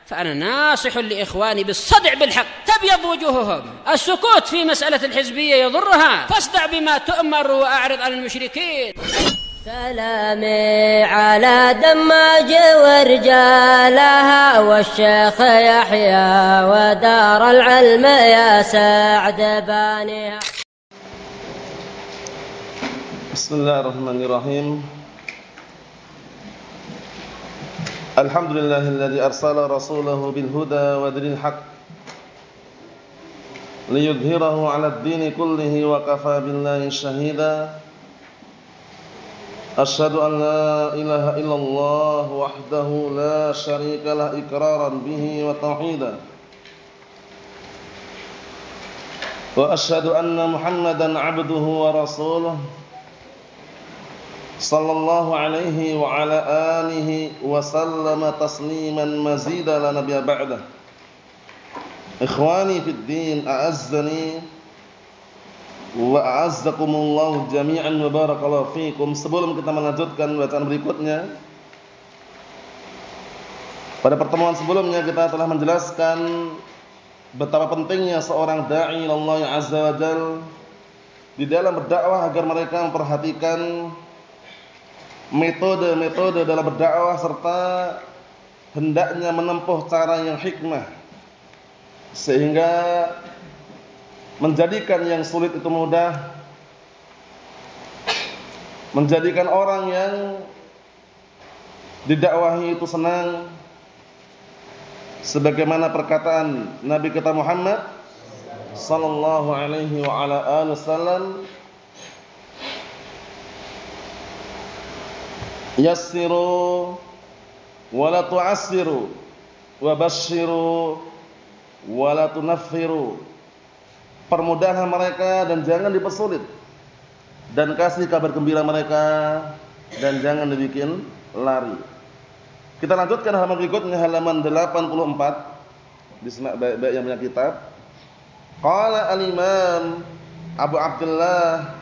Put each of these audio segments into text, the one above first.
فأنا ناصح لإخواني بالصدع بالحق تبيض وجوههم. السكوت في مسألة الحزبية يضرها، فاصدع بما تؤمر وأعرض عن المشركين. سلامي على دماج ورجالها والشيخ يحيى ودار العلم يا سعد بانيها. بسم الله الرحمن الرحيم. الحمد لله الذي أرسل رسوله بالهدى ودين الحق ليظهره على الدين كله وكفى بالله شهيدا. أشهد أن لا إله إلا الله وحده لا شريك له إقرارا به وتوحيدا، وأشهد أن محمدا عبده ورسوله صلى الله عليه وعلى آله وسلم تسليما مزيدا لا نبي بعده. إخواني في الدين أعزني wa a'azzakumullahu jami'an wa barakallahu fikum. Sebelum kita melanjutkan bacaan berikutnya, pada pertemuan sebelumnya kita telah menjelaskan betapa pentingnya seorang da'i Allah azza wa jalla di dalam berdakwah agar mereka memperhatikan metode-metode dalam berdakwah serta hendaknya menempuh cara yang hikmah sehingga menjadikan yang sulit itu mudah, menjadikan orang yang didakwahi itu senang, sebagaimana perkataan Nabi kita Muhammad sallallahu alaihi wa ala alihi wasallam, yassiru wa la tu'assiru wa basyiru wa la tunaffiru. Permudahlah mereka dan jangan dipersulit, dan kasih kabar gembira mereka dan jangan dibikin lari. Kita lanjutkan halaman berikutnya, halaman 84. Bismillah, baik-baik yang punya kitab. Qala al-Imam Abu Abdullah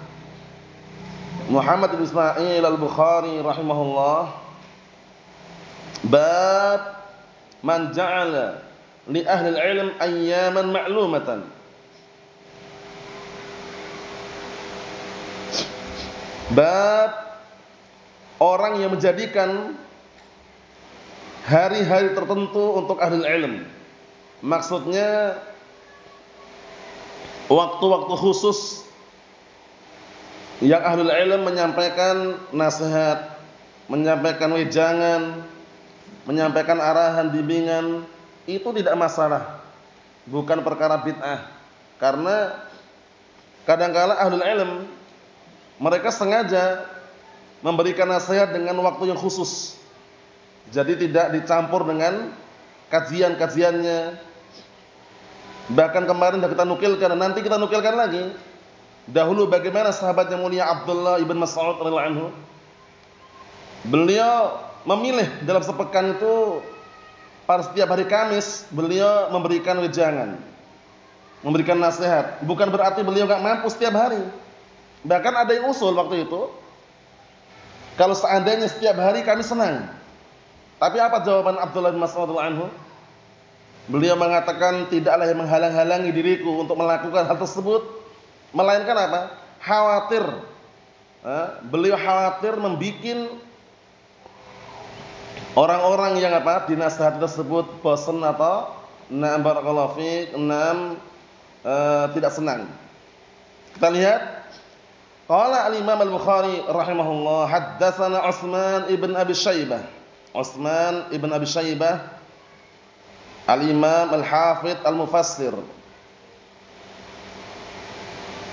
Muhammad bin Ismail al-Bukhari rahimahullah, bab man ja'ala li ahli al-ilm ayyaman ma'lumatan. Bab orang yang menjadikan hari-hari tertentu untuk ahli ilm. Maksudnya waktu-waktu khusus yang ahli ilm menyampaikan nasihat, menyampaikan wejangan, menyampaikan arahan, bimbingan, itu tidak masalah, bukan perkara bid'ah. Karena kadang-kala ahli ilm mereka sengaja memberikan nasihat dengan waktu yang khusus. Jadi tidak dicampur dengan kajian-kajiannya. Bahkan kemarin sudah kita nukilkan dan nanti kita nukilkan lagi. Dahulu bagaimana sahabat yang mulia Abdullah ibn Mas'ud radhiyallahu anhu. Beliau memilih dalam sepekan itu pada setiap hari Kamis beliau memberikan wejangan, memberikan nasihat. Bukan berarti beliau enggak mampu setiap hari. Bahkan ada yang usul waktu itu, kalau seandainya setiap hari kami senang. Tapi apa jawaban Abdullah bin Mas'ud radhiyallahu anhu? Beliau mengatakan tidaklah yang menghalang-halangi diriku untuk melakukan hal tersebut, melainkan apa? Khawatir. Beliau khawatir membikin orang-orang yang apa? Dinasihati tersebut bosan atau na'am barakallahu fiik, tidak senang. Kita lihat. Qala al-Imam al-Bukhari rahimahullah, haddatsana Utsman ibn Abi Syaibah. Utsman ibn Abi Syaibah al-Imam al-Hafidz al-Mufassir.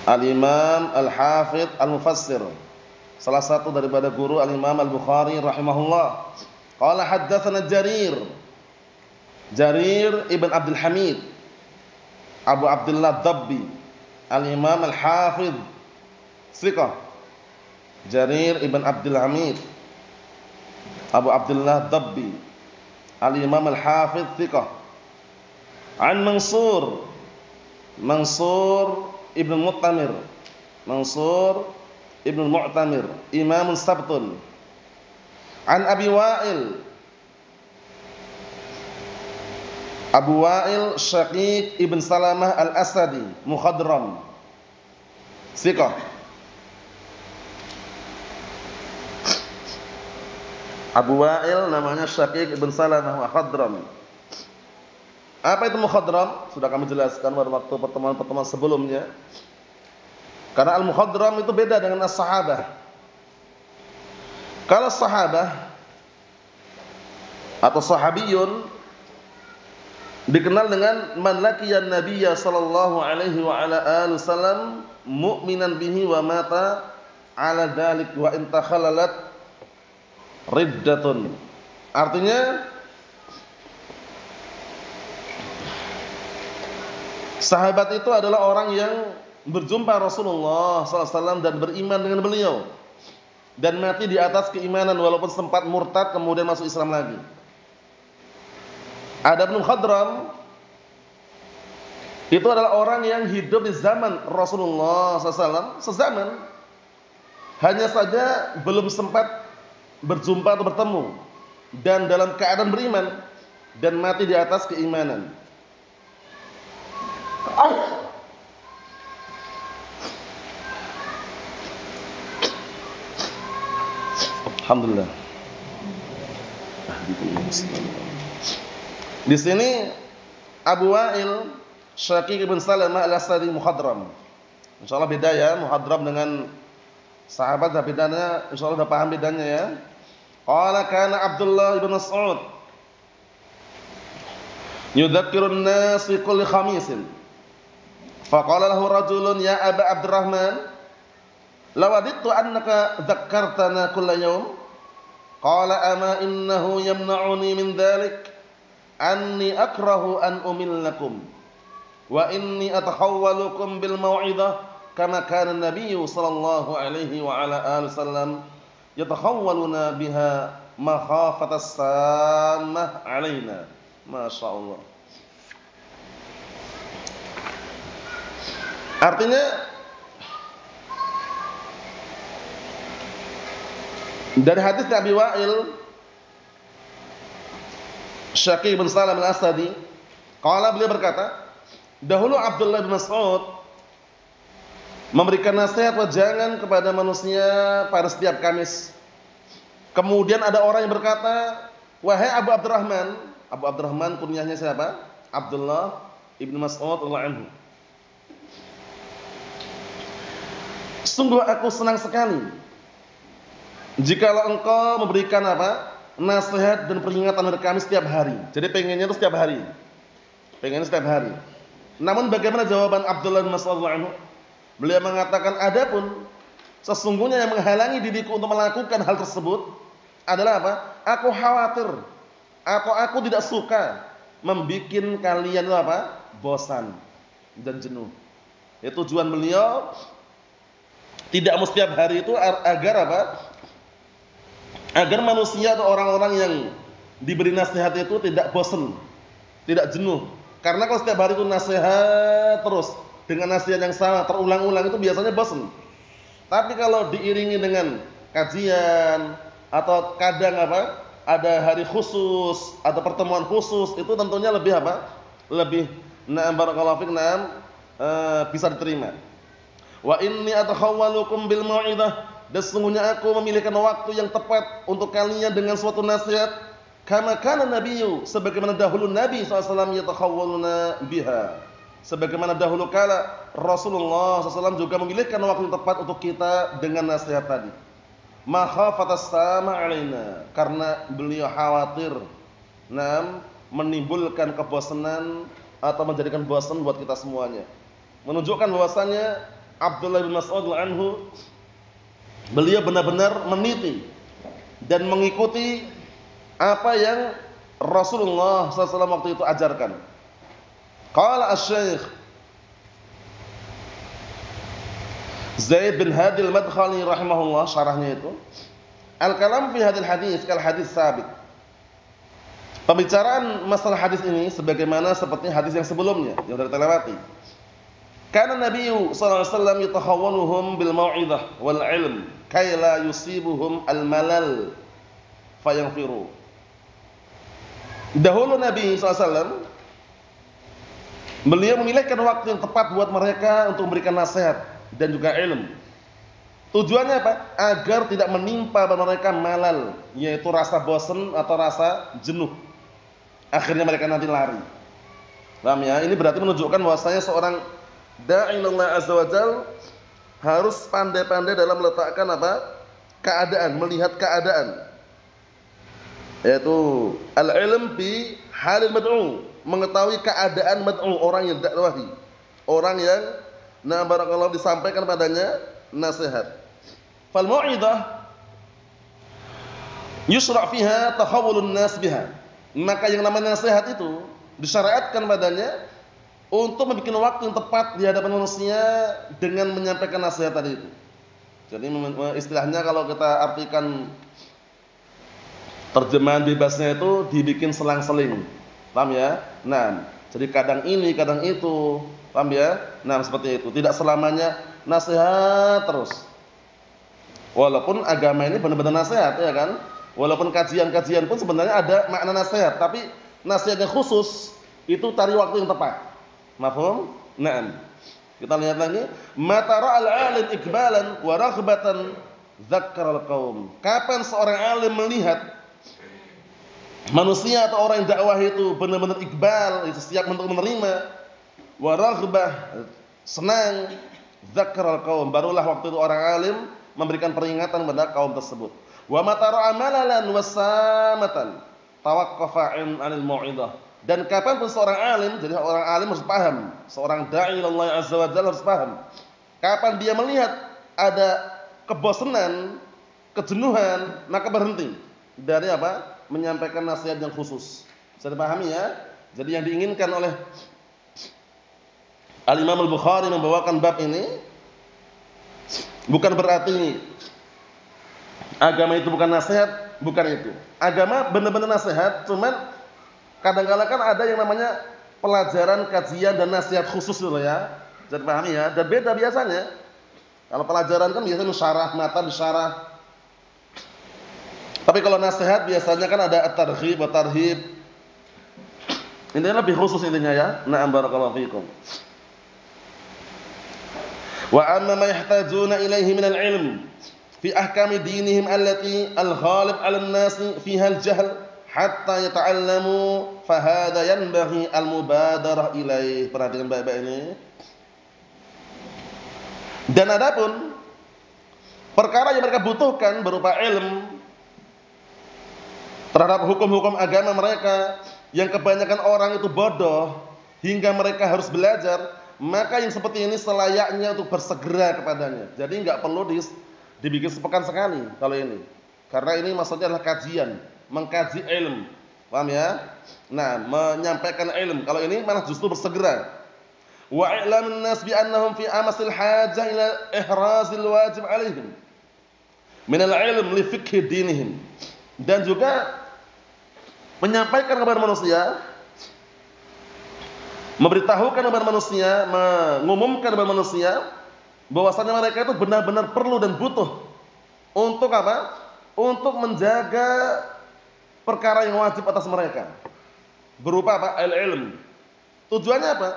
Al-Imam al-Hafidz al-Mufassir, salah satu daripada guru al-Imam al-Bukhari rahimahullah. Qala haddatsana Jarir ibn Abdul Hamid Abu Abdullah Dabbi, al-Imam al-Hafidz Thiqah. Jarir ibn Abdul Hamid Abu Abdullah Dabbi, al-Imam al-Hafidz Thiqah. An Mansur ibn Mu'tamir, Mansur ibn Mu'tamir, Imam Sabtun. An Abi Wa'il Abu Wa'il Syaqiq ibn Salamah al-Asadi mukhadram. Siqah. Abu Wa'il namanya Syaqiq ibn Salamah mukhadram. Apa itu mukhadram? Sudah kami jelaskan pada waktu pertemuan-pertemuan sebelumnya. Karena al-mukhadram itu beda dengan as-sahabah. Kalau sahabah atau sahabiyun dikenal dengan man laqiyan nabiyya sallallahu alaihi wa ala alihi wasallam mu'minan bihi wa mata ala dzalik wa in takhallalat riddatun. Artinya sahabat itu adalah orang yang berjumpa Rasulullah sallallahu alaihi wasallam dan beriman dengan beliau dan mati di atas keimanan walaupun sempat murtad kemudian masuk Islam lagi. Adapun mukhadram itu adalah orang yang hidup di zaman Rasulullah SAW sezaman, hanya saja belum sempat berjumpa atau bertemu dan dalam keadaan beriman dan mati di atas keimanan. Alhamdulillah. Di sini Abu Wa'il Syaqiq ibn Salamah al-Asadi mukhadram. Insyaallah beda ya, mukhadram dengan sahabat bedanya, insyaallah sudah paham bedanya ya. Qala kana Abdullah ibn Mas'ud yudzakkirun nas fi kulli khamisin. Faqala lahu rajulun ya Aba Abdurrahman lawadittu annaka dzakkartana kulla yawm. Qala ama innahu yamna'uni min dzalik anni akrahu an umillakum wa inni atakhawwalukum bil mau'izah kama kana an-nabiy sallallahu alaihi wa ala alihi wasallam yatakhawwaluna biha makhafatas sammah alaina. Masyaallah. Artinya dari hadis Abi Wa'il Syaqiq bin Salam al-Asadi, qala beliau berkata, dahulu Abdullah bin Mas'ud memberikan nasihat wejangan kepada manusia pada setiap Kamis. Kemudian ada orang yang berkata, wahai Abu Abdurrahman. Abu Abdurrahman kunyahnya siapa? Abdullah ibn Mas'ud radhiyallahu anhu. Sungguh aku senang sekali jikalau engkau memberikan apa? Nasihat dan peringatan dari kami setiap hari. Jadi pengennya itu setiap hari. Pengennya setiap hari. Namun bagaimana jawaban Abdullah bin Mas'ud radhiyallahu anhu? Beliau mengatakan, adapun sesungguhnya yang menghalangi diriku untuk melakukan hal tersebut adalah apa? Aku khawatir atau aku tidak suka membuat kalian itu apa? Bosan dan jenuh. Itu tujuan beliau tidak mau setiap hari itu agar apa? Agar manusia atau orang-orang yang diberi nasihat itu tidak bosan, tidak jenuh. Karena kalau setiap hari itu nasihat terus dengan nasihat yang sama terulang-ulang itu biasanya bosan. Tapi kalau diiringi dengan kajian atau kadang apa? Ada hari khusus atau pertemuan khusus, itu tentunya lebih apa? Lebih barakallahu fik, bisa diterima. Wa inni atakhawwalukum bil mau'izah, dan sesungguhnya aku memilihkan waktu yang tepat untuk kalian dengan suatu nasihat kama kana nabiyyu, sebagaimana dahulu Nabi SAW yatakhawwaluna biha, sebagaimana dahulu kala Rasulullah SAW juga memilihkan waktu yang tepat untuk kita dengan nasihat tadi. Makhafatas sama alaina, karena beliau khawatir menimbulkan kebosanan atau menjadikan bosan buat kita semuanya. Menunjukkan bahwasannya Abdullah bin Mas'ud anhu beliau benar-benar meniti dan mengikuti apa yang Rasulullah SAW waktu itu ajarkan. Qala asy-Syaikh Zaid bin Hadi al-Madkhali rahimahullah, syarahnya itu, al-kalam fi hadil hadis kal hadis sabit. Pembicaraan masalah hadis ini sebagaimana seperti hadis yang sebelumnya yang sudah kita lewati. Karena Nabi sallallahu alaihi wasallam yatakhawwaluhum bil mau'izah wal ilm kay la yusibuhum al malal fayanfiru. Dahulu Nabi sallallahu alaihi wasallam Beliau memilihkan waktu yang tepat buat mereka untuk memberikan nasihat dan juga ilmu. Tujuannya apa? Agar tidak menimpa pada mereka malal, yaitu rasa bosan atau rasa jenuh. Akhirnya mereka nanti lari. Paham ya? Ini berarti menunjukkan bahwasanya seorang da'i Allah Azza wa Jalla harus pandai-pandai dalam meletakkan apa? Keadaan, melihat keadaan. Yaitu al-ilm bi halil mad'u, mengetahui keadaan mad'u, orang yang dakwahi, orang yang barakallahu disampaikan padanya nasihat. Fal mau'izah yusra' fiha tahawulun nas biha. Maka yang namanya nasihat itu disyariatkan padanya untuk membuat waktu yang tepat di hadapan manusia dengan menyampaikan nasihat tadi itu. Jadi istilahnya kalau kita artikan terjemahan bebasnya itu dibikin selang-seling. Paham ya? Nah, jadi kadang ini, kadang itu. Paham ya? Nah, seperti itu. Tidak selamanya nasihat terus. Walaupun agama ini benar-benar nasihat, ya kan? Walaupun kajian-kajian pun sebenarnya ada makna nasihat, tapi nasihatnya khusus itu cari waktu yang tepat. Mafhum? Naam. Kita lihat lagi, mata ra'al 'alim iqbalan wa raghbatan dzakkaral qaum. Kapan seorang alim melihat manusia atau orang yang dakwah itu benar-benar iqbal, itu siap untuk menerima, wa raghbah, senang, dzakkaral qaum, barulah waktu itu orang alim memberikan peringatan kepada kaum tersebut. Wa mata ra'a malalan wasamatan tawaqqafa 'anil mau'izah. Dan kapanpun seorang alim, jadi orang alim harus paham, seorang da'i Allah Azza wa Jalla harus paham. Kapan dia melihat ada kebosanan, kejenuhan, maka berhenti dari apa? Menyampaikan nasihat yang khusus. Bisa dipahami ya? Jadi yang diinginkan oleh Al-Imam Al-Bukhari membawakan bab ini bukan berarti agama itu bukan nasihat, bukan itu. Agama benar-benar nasihat, cuman kadang-kala kan ada yang namanya pelajaran, kajian dan nasihat khusus dulu ya. Jadi pahami ya, dan beda biasanya. Kalau pelajaran kan biasanya syarah, matan syarah. Tapi kalau nasihat biasanya kan ada at-targhib wa tarhib. Intinya lebih khusus intinya ya. Na'am barakallahu fikum. Wa amma ma yahtajuna ilaihi min al-'ilm fi ahkami dinihim allati al-ghalib 'ala an-nas fiha al-jahl hatta yata'allamu fa hadha yanbaghi al-mubadarah ilaih. Perhatikan baik-baik ini. Dan adapun perkara yang mereka butuhkan berupa ilmu terhadap hukum-hukum agama mereka yang kebanyakan orang itu bodoh hingga mereka harus belajar, maka yang seperti ini selayaknya untuk bersegera kepadanya. Jadi enggak perlu dibikin sepekan sekali kalau ini. Karena ini maksudnya adalah kajian, mengkaji ilmu. Paham ya? Nah, menyampaikan ilmu. Kalau ini malah justru bersegera. Wa i'lamun nas bi annahum fi amasil hajah ila ihrazil wajib 'alaihim min al-'ilm li fiqhi dinihim. Dan juga menyampaikan kepada manusia, memberitahukan kepada manusia, mengumumkan kepada manusia bahwasanya mereka itu benar-benar perlu dan butuh untuk apa? Untuk menjaga perkara yang wajib atas mereka. Berupa apa? Al-ilm. Tujuannya apa?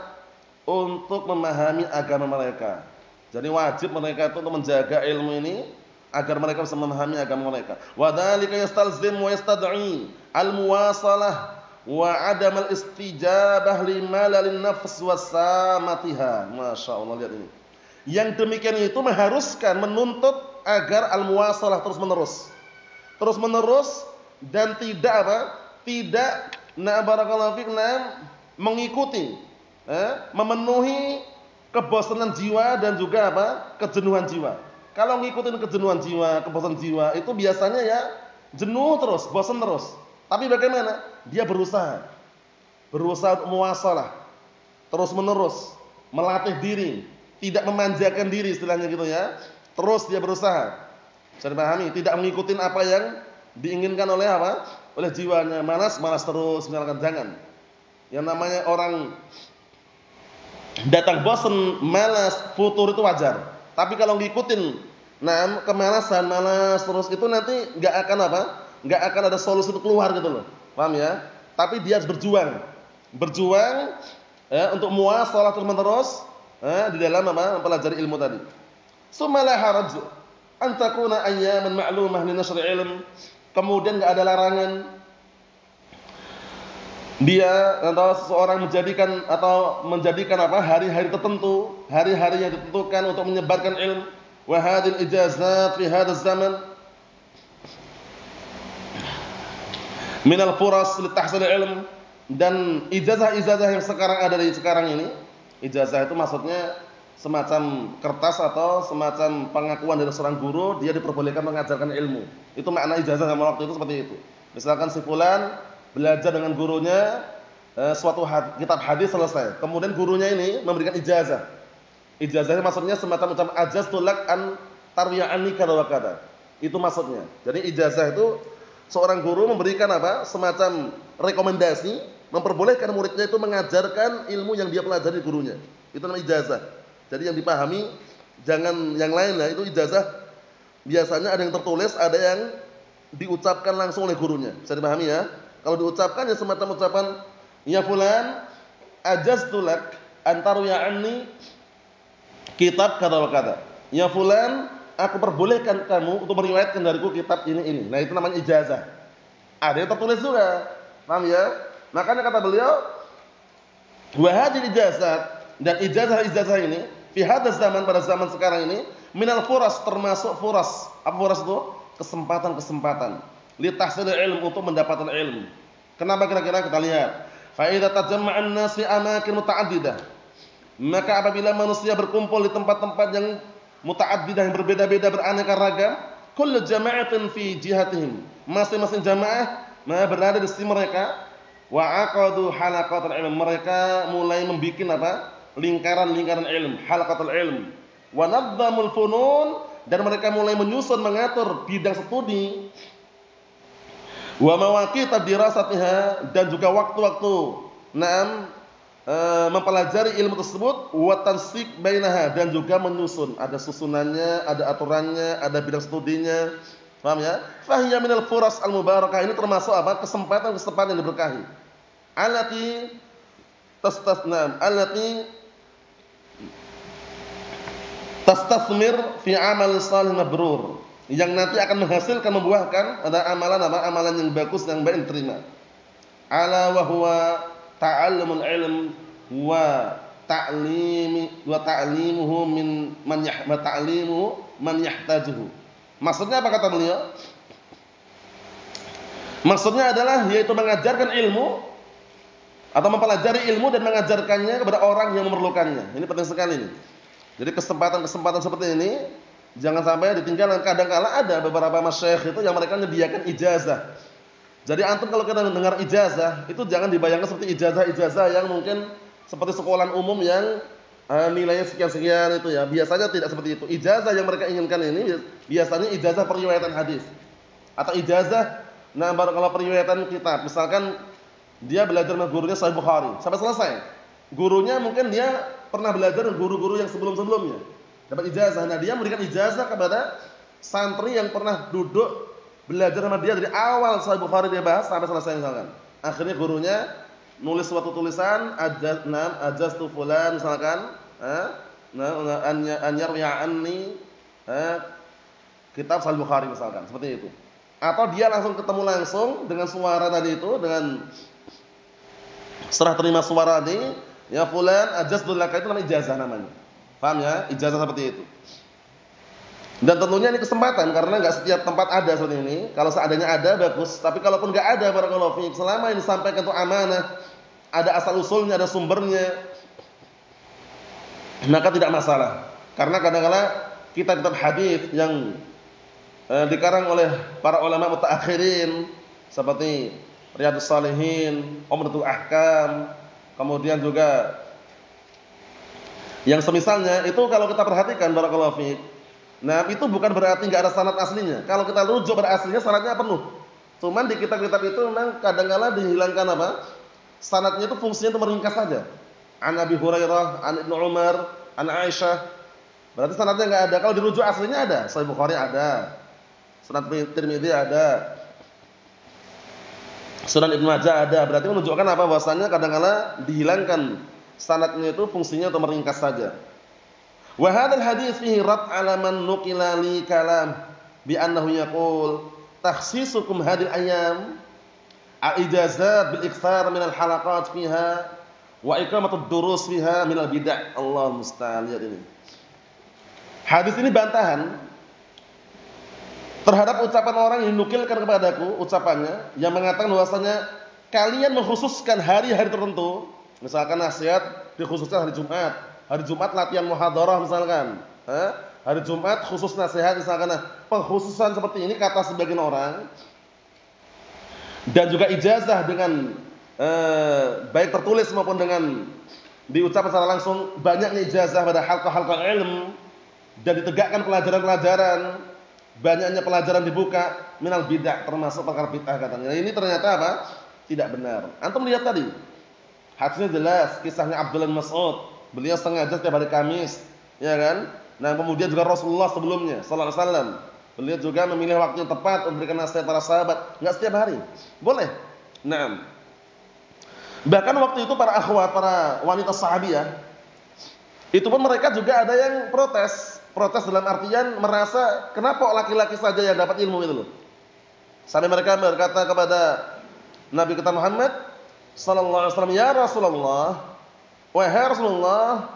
Untuk memahami agama mereka. Jadi wajib mereka itu untuk menjaga ilmu ini agar mereka bisa memahami agama mereka. Wa dzalika yastalzim wa yastad'i al-muwasalah wa 'adam al-istijabah limalalin nafs wasamatiha. Masyaallah, lihat ini. Yang demikian itu mengharuskan, menuntut agar al-muwasalah terus-menerus. Terus-menerus dan tidak apa? Tidak barakallahu fikum mengikuti memenuhi kebosanan jiwa dan juga apa? Kejenuhan jiwa. Kalau ngikutin kejenuhan jiwa, kebosanan jiwa itu biasanya ya jenuh terus, bosan terus. Tapi bagaimana? Dia berusaha untuk muwasalah, terus menerus, melatih diri, tidak memanjakan diri istilahnya gitu ya. Terus dia berusaha. Bisa dipahami? Tidak mengikuti apa yang diinginkan oleh apa? Oleh jiwanya. Malas terus, misalkan, jangan. Yang namanya orang datang bosan, malas, futur itu wajar. Tapi kalau ngikutin kemalasan, malas terus itu nanti enggak akan apa? Enggak akan ada solusi untuk keluar gitu loh. Paham ya? Tapi dia harus berjuang. Berjuang untuk muasalah terus-menerus di dalam mempelajari ilmu tadi. Summa la haraj an takuna ayyaman ma'lumah li nashr ilm. Kemudian enggak ada larangan dia atau seseorang menjadikan hari-hari tertentu, hari-hari yang ditentukan untuk menyebarkan ilmu. Wa hadhil ijazat fi hadzal zaman min al-furas li tahsil ilm, dan ijazah-ijazah yang sekarang ada di sekarang ini, ijazah itu maksudnya semacam kertas atau semacam pengakuan dari seorang guru dia diperbolehkan mengajarkan ilmu. Itu makna ijazah pada waktu itu seperti itu. Misalkan si fulan belajar dengan gurunya suatu kitab hadis selesai. Kemudian gurunya ini memberikan ijazah. Ijazahnya maksudnya semacam ajaztu lak an tarwiya anni kada wa kada. Itu maksudnya. Jadi ijazah itu seorang guru memberikan semacam rekomendasi, memperbolehkan muridnya itu mengajarkan ilmu yang dia pelajari gurunya. Itu namanya ijazah. Jadi yang dipahami jangan yang lain lah, itu ijazah biasanya ada yang tertulis, ada yang diucapkan langsung oleh gurunya. Bisa dipahami ya? Kalau diucapkan ya semacam ucapan ya fulan ajaztu lak an tarwiya anni kitab kata wa kata. Ya fulan, aku perbolehkan kamu untuk meriwayatkan dariku kitab ini. Nah, itu namanya ijazah. Ada yang tertulis juga. Paham ya? Makanya kata beliau, wa hadhihi ijazat, dan ijazah-ijazah ini fi hadzal zaman, pada zaman sekarang ini, minal furas, termasuk furas. Apa furas itu? Kesempatan-kesempatan li tahsil ilmu, untuk mendapatkan ilmu. Kenapa kira-kira? Kita lihat. Fa idza tajamma'a an-nas fi amakin muta'addidah, maka apabila manusia berkumpul di tempat-tempat yang muta'addidah, yang berbeda-beda, beraneka ragam, kullu jama'atin fi jihatihim, masing-masing jamaah berada di sisi mereka, wa aqadu halaqatul ilm, mereka mulai membuat lingkaran-lingkaran ilmu, halaqatul ilm, wa nadzamul funun, dan mereka mulai menyusun, mengatur bidang studi, wa mawaqit dirasatiha, dan juga waktu-waktu mempelajari ilmu tersebut, wa tansik bainaha, dan juga menyusun, ada susunannya, ada aturannya, ada bidang studinya. Paham ya? Fahiya minal furas al-mubarakah, ini termasuk kesempatan-kesempatan yang diberkahi. Allati tastasmir fi amal salih mabrur, yang nanti akan menghasilkan, membuahkan ada amalan yang bagus, yang baik diterima. Ala wa huwa ta'allumul ilm wa ta'limuhu man yahtajuhu. Maksudnya apa kata beliau? Maksudnya adalah yaitu mengajarkan ilmu atau mempelajari ilmu dan mengajarkannya kepada orang yang memerlukannya. Ini penting sekali nih. Jadi kesempatan-kesempatan seperti ini jangan sampai ditinggalkan. Kadang-kala ada beberapa masyayikh itu yang mereka menyediakan ijazah. Jadi antum kalau kita mendengar ijazah, itu jangan dibayangkan seperti ijazah-ijazah yang mungkin seperti sekolah umum yang nilainya sekian-sekian itu ya. Biasanya tidak seperti itu. Ijazah yang mereka inginkan ini biasanya ijazah periwayatan hadis atau ijazah kalau periwayatan kitab. Misalkan dia belajar dengan gurunya Sahih Bukhari sampai selesai. Gurunya mungkin dia pernah belajar dengan guru-guru yang sebelum-sebelumnya. Dapat ijazah. Nah, dia memberikan ijazah kepada santri yang pernah duduk belajar sama dia dari awal Sahih Bukhari dia bahas sampai selesai misalkan. Akhirnya gurunya nulis suatu tulisan ajaztu fulan misalkan, an yarwi'a anni kitab Sahih Bukhari misalkan, seperti itu. Atau dia langsung ketemu langsung dengan suara tadi itu, dengan serah terima suara tadi, ya fulan ajaztu laka, itu namanya ijazah namanya. Paham ya? Ijazah seperti itu. Dan tentunya ini kesempatan, karena enggak setiap tempat ada seperti ini. Kalau seadanya ada bagus, tapi kalaupun enggak ada, barakallahu fiik, selama ini disampaikan itu amanah, ada asal usulnya, ada sumbernya, maka tidak masalah. Karena kadang-kala kitab-kitab hadis yang dikarang oleh para ulama mutaakhirin seperti Riyadhus Shalihin, Umdatul Ahkam, kemudian juga yang semisalnya itu, kalau kita perhatikan barakallahu fiik, nah itu bukan berarti enggak ada sanad aslinya. Kalau kita rujuk pada aslinya sanadnya penuh. Cuman di kitab-kitab itu memang kadang-kala dihilangkan sanadnya itu fungsinya itu meringkas saja. An Abi Hurairah, an Ibnu Umar, an Aisyah. Berarti sanadnya enggak ada. Kalau dirujuk aslinya ada. Sahih Bukhari ada. Sunan Tirmidzi ada. Sunan Ibnu Majah ada. Berarti menunjukkan bahwasanya kadang-kala dihilangkan sanadnya itu fungsinya untuk meringkas saja. Wa hadzal hadits fihi rad 'ala man nuqila li kalam bi annahu yaqul takhsisukum hadhihi al-ayyam al-ijazat bil iktsar min al-halaqat fiha wa iqamatud durus fiha min al-bid'ah. Allah musta'an. Lihat ini. Hadis ini bantahan terhadap ucapan orang yang nukilkan kepadaku ucapannya yang mengatakan bahwasanya kalian mengkhususkan hari-hari tertentu, misalkan nasihat dikhususkan hari Jumat. Hari Jumat latihan muhadharah misalkan. Hari Jumat khusus nasihat misalkan. Pengkhususan seperti ini kata sebagian orang. Dan juga ijazah dengan baik tertulis maupun dengan diucapkan secara langsung, banyaknya ijazah pada halqa-halqa ilm dan ditegakkan pelajaran-pelajaran, banyaknya pelajaran dibuka minal bid'ah, termasuk perkara bid'ah katanya. Ini ternyata apa? Tidak benar. Antum lihat tadi. Hadisnya jelas, kisahnya Abdullah bin Mas'ud. Beliau sengaja setiap hari Kamis, ya kan? Nah, kemudian juga Rasulullah sebelumnya sallallahu alaihi wasallam, beliau juga memilih waktu yang tepat untuk memberikan nasihat para sahabat, enggak setiap hari. Boleh. Naam. Bahkan waktu itu para akhwat, para wanita sahabiyah, itu pun mereka juga ada yang protes. Protes dalam artian merasa kenapa laki-laki saja yang dapat ilmu itu loh. Sampai mereka berkata kepada Nabi kita Muhammad sallallahu alaihi wasallam, "Ya Rasulullah, wahai Rasulullah,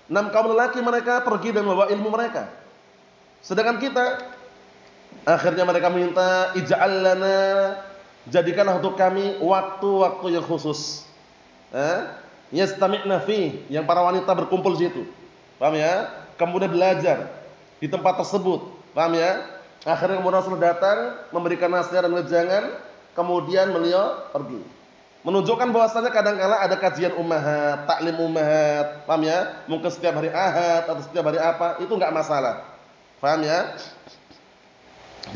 6 kaum lelaki mereka pergi dan membawa ilmu mereka. Sedangkan kita," akhirnya mereka minta, "Ij'al lana, jadikanlah untuk kami waktu-waktu yang khusus. Yastami'na fi, yang para wanita berkumpul di situ." Paham ya? Kemudian belajar di tempat tersebut. Paham ya? Akhirnya kemudian Rasul datang memberikan nasihat dan wejangan, kemudian beliau pergi. Menunjukkan bahwasanya kadang-kala ada kajian ummahat, taklim ummahat, paham ya? Mungkin setiap hari Ahad atau setiap hari apa, itu enggak masalah. Paham ya?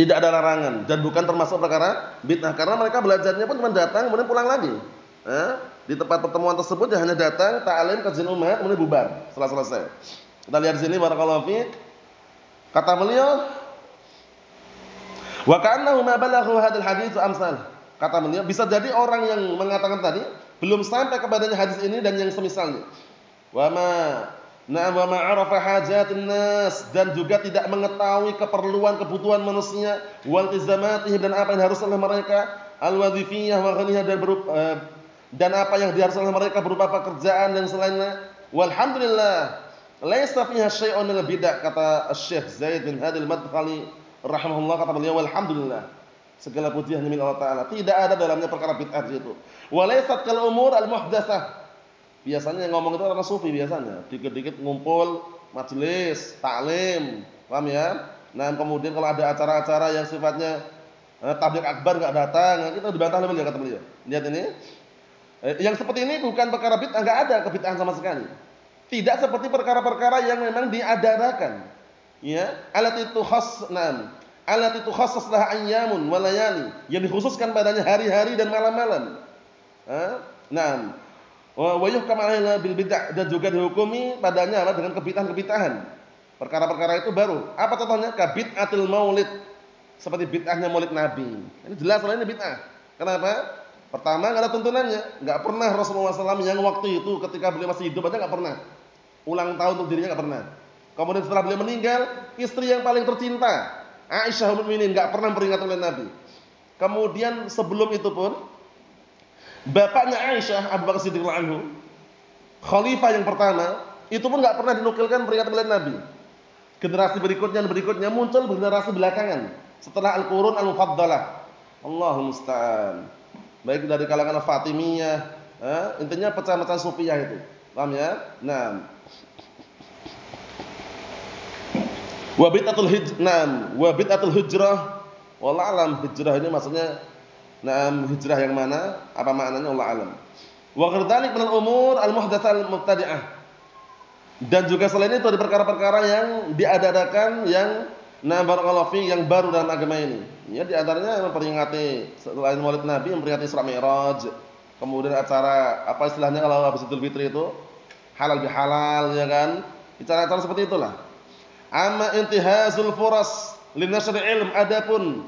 Tidak ada larangan dan bukan termasuk perkara bid'ah karena mereka belajarnya pun cuma datang kemudian pulang lagi. Di tempat pertemuan tersebut dia hanya datang, taklim, kajian ummahat, kemudian bubar setelah selesai. Kita lihat di sini barakallahu fiik. Kata beliau, "Wa ka'annahu ma balaghu hadzal hadits wa amsal." Kata beliau, bisa jadi orang yang mengatakan tadi belum sampai kepadanya hadis ini dan yang semisalnya. Wa ma arafa hajatin nas, dan juga tidak mengetahui keperluan kebutuhan manusia, wal tizamatihim, dan apa yang harus oleh mereka, al wadhifiyah wa ghaniyah, dan apa yang diharuskan oleh mereka berupa pekerjaan dan selainnya. Walhamdulillah, laisa fiha syai'un min al-bid'ah, kata Syekh Zaid bin Hadil Madkhali rahimahullah, kata beliau, walhamdulillah, segala puji hanya milik Allah Ta'ala, tidak ada dalamnya perkara bid'ah di situ. Walaysat kal umur al muhdatsah, biasanya yang ngomong itu orang sufi biasanya, dikit-dikit ngumpul majelis taklim, paham ya? Nah, kemudian kalau ada acara-acara yang sifatnya tabligh akbar enggak datang, kita dibantah oleh beliau, kata beliau. Lihat ini. Yang seperti ini bukan perkara bid'ah, enggak ada kebid'ahan sama sekali. Tidak seperti perkara-perkara yang memang diadarakan. Ya, alat itu khassas lah ayyamun wa layali, yang dikhususkan padanya hari-hari dan malam-malam. Naam. Wa yuhkam 'alaiha bil bid'ah, dan juga dihukumi padanya dengan kebid'ahan-kebid'ahan. Perkara-perkara itu baru. Apa contohnya? Ka bid'atul maulid, seperti bid'ahnya maulid Nabi. Ini jelas ini bid'ah. Kenapa? Pertama, enggak ada tuntunannya. Enggak pernah Rasulullah SAW yang waktu itu ketika beliau masih hidup aja enggak pernah ulang tahun untuk dirinya, enggak pernah. Kemudian setelah beliau meninggal, istri yang paling tercinta Aisyah ummul mukminin enggak pernah memperingatkan oleh Nabi. Kemudian sebelum itu pun bapaknya Aisyah, Abu Bakar Siddiq radhiyallahu anhu, khalifah yang pertama, itu pun enggak pernah dinukilkan peringatan oleh Nabi. Generasi berikutnya muncul generasi belakangan setelah Al-Qurun Al-Mufaddalah. Allahu musta'an. Baik dari kalangan Fatimiyah, intinya pecah-pecah Sufiyah itu. Paham ya? Nah, wa bid'atul hijrah, wallahu alam, hijrah ini maksudnya hijrah yang mana? Apa maknanya? Wallahu alam. Wa ghairdalik min al-umur al-muhdatsah al-mubtadi'ah. Dan juga selain itu ada perkara-perkara yang diadakan yang barakallahu fi, yang baru dalam agama ini. Ya, di antaranya memperingati selain Maulid Nabi, memperingati Isra Mi'raj. Kemudian acara apa istilahnya kalau habis Idul Fitri itu halal bihalal, ya kan? Acara-acara seperti itulah. Amma intihazul furas linashr ilm, adapun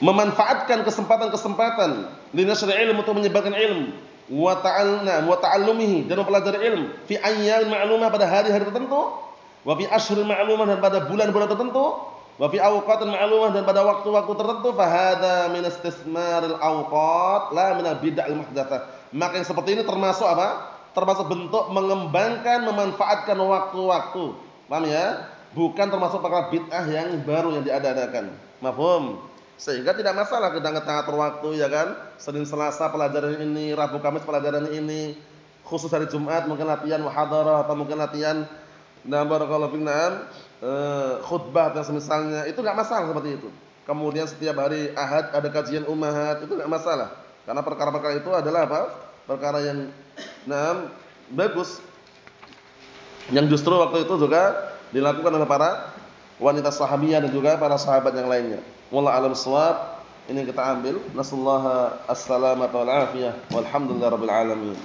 memanfaatkan kesempatan-kesempatan linasri ilmu, untuk menyebarkan ilmu, wa ta'allumihi, dan mempelajari ilmu fi ayyam ma'lumah, pada hari-hari tertentu, wa fi ashhuril ma'lumah, dan pada bulan-bulan tertentu, wa fi awqatin ma'lumah, dan pada waktu-waktu tertentu, fa hadza min istismaril awqat la min bid'al muhdatsah. Maka yang seperti ini termasuk apa? Termasuk bentuk mengembangkan, memanfaatkan waktu-waktu. Paham ya? Bukan termasuk perkara bid'ah yang baru yang diada-adakan. Mafhum? Sehingga tidak masalah kita ngatur waktu, ya kan? Senin Selasa pelajaran ini, Rabu Kamis pelajaran ini, khusus hari Jumat mungkin latihan muhadharah atau mungkin latihan barakallahu fikum khutbah dan semisalnya, itu enggak masalah seperti itu. Kemudian setiap hari Ahad ada kajian ummahat, itu enggak masalah. Karena perkara-perkara itu adalah apa? Perkara yang bagus. Yang justru waktu itu juga dilakukan oleh para wanita sahabiyah dan juga para sahabat yang lainnya. Wallahu a'lam bissawab. Ini kita ambil. Nasallaha as-salamata wal afiyah. Walhamdulillahirabbil alamin.